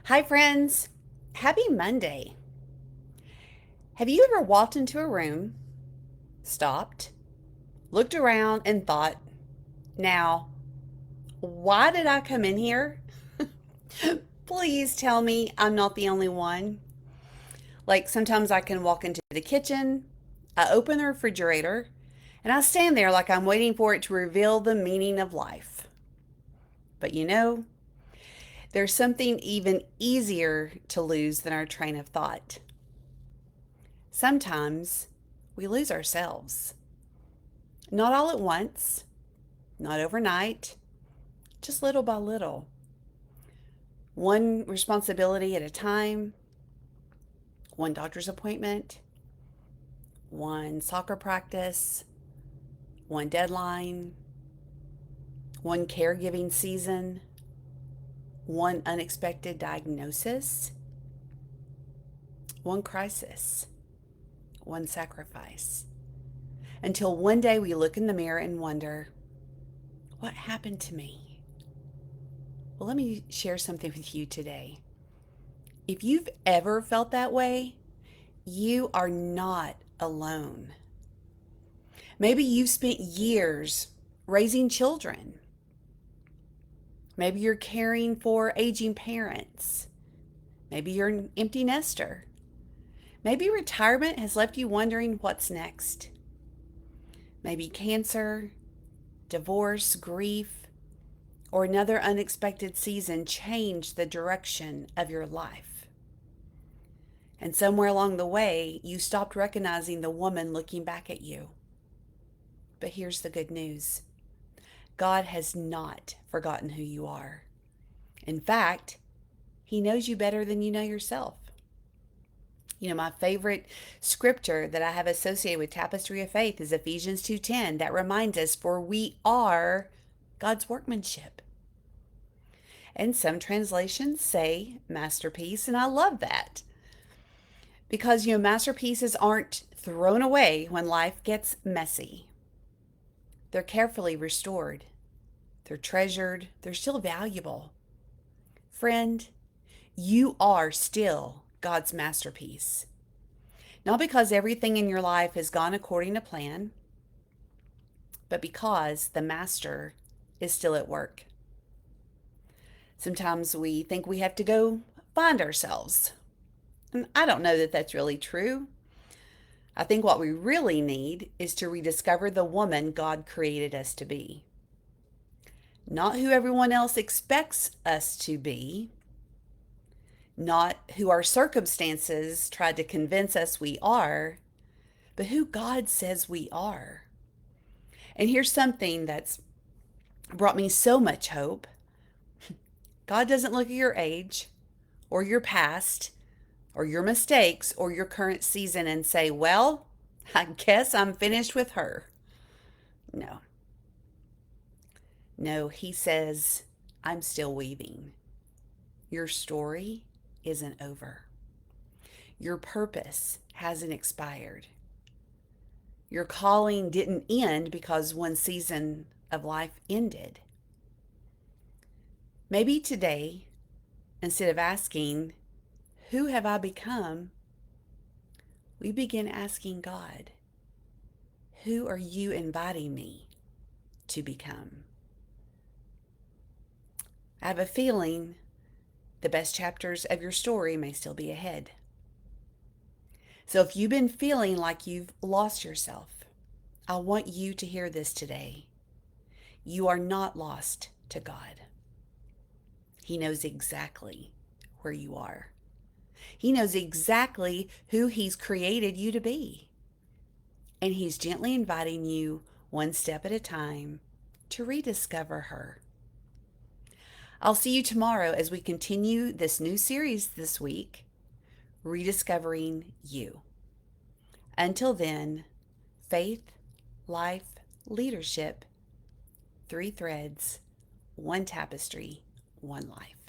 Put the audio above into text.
Hi, friends. Happy Monday. Have you ever walked into a room, stopped, looked around, and thought, now, why did I come in here? Please tell me I'm not the only one. Like sometimes I can walk into the kitchen, I open the refrigerator, and I stand there like I'm waiting for it to reveal the meaning of life. But there's something even easier to lose than our train of thought. Sometimes we lose ourselves. Not all at once, not overnight, just little by little. One responsibility at a time, one doctor's appointment, one soccer practice, one deadline, one caregiving season, one unexpected diagnosis, one crisis, one sacrifice. Until one day we look in the mirror and wonder, what happened to me? Well, let me share something with you today. If you've ever felt that way, you are not alone. Maybe you've spent years raising children. Maybe you're caring for aging parents. Maybe you're an empty nester. Maybe retirement has left you wondering what's next. Maybe cancer, divorce, grief, or another unexpected season changed the direction of your life. And somewhere along the way, you stopped recognizing the woman looking back at you. But here's the good news. God has not forgotten who you are. In fact, He knows you better than you know yourself. My favorite scripture that I have associated with Tapestry of Faith is Ephesians 2:10 that reminds us, for we are God's workmanship. And some translations say masterpiece, and I love that. Because, masterpieces aren't thrown away when life gets messy. They're carefully restored. They're treasured. They're still valuable. Friend, you are still God's masterpiece. Not because everything in your life has gone according to plan, but because the master is still at work. Sometimes we think we have to go find ourselves. And I don't know that that's really true. I think what we really need is to rediscover the woman God created us to be. Not who everyone else expects us to be, not who our circumstances tried to convince us we are, but who God says we are. And here's something that's brought me so much hope. God doesn't look at your age or your past or your mistakes or your current season and say, well, I guess I'm finished with her. No. No, He says, I'm still weaving. Your story isn't over. Your purpose hasn't expired. Your calling didn't end because one season of life ended. Maybe today, instead of asking, who have I become? We begin asking God, who are you inviting me to become? I have a feeling the best chapters of your story may still be ahead. So if you've been feeling like you've lost yourself, I want you to hear this today. You are not lost to God. He knows exactly where you are. He knows exactly who He's created you to be. And He's gently inviting you, one step at a time, to rediscover her. I'll see you tomorrow as we continue this new series this week, Rediscovering You. Until then, faith, life, leadership, 3 threads, one tapestry, one life.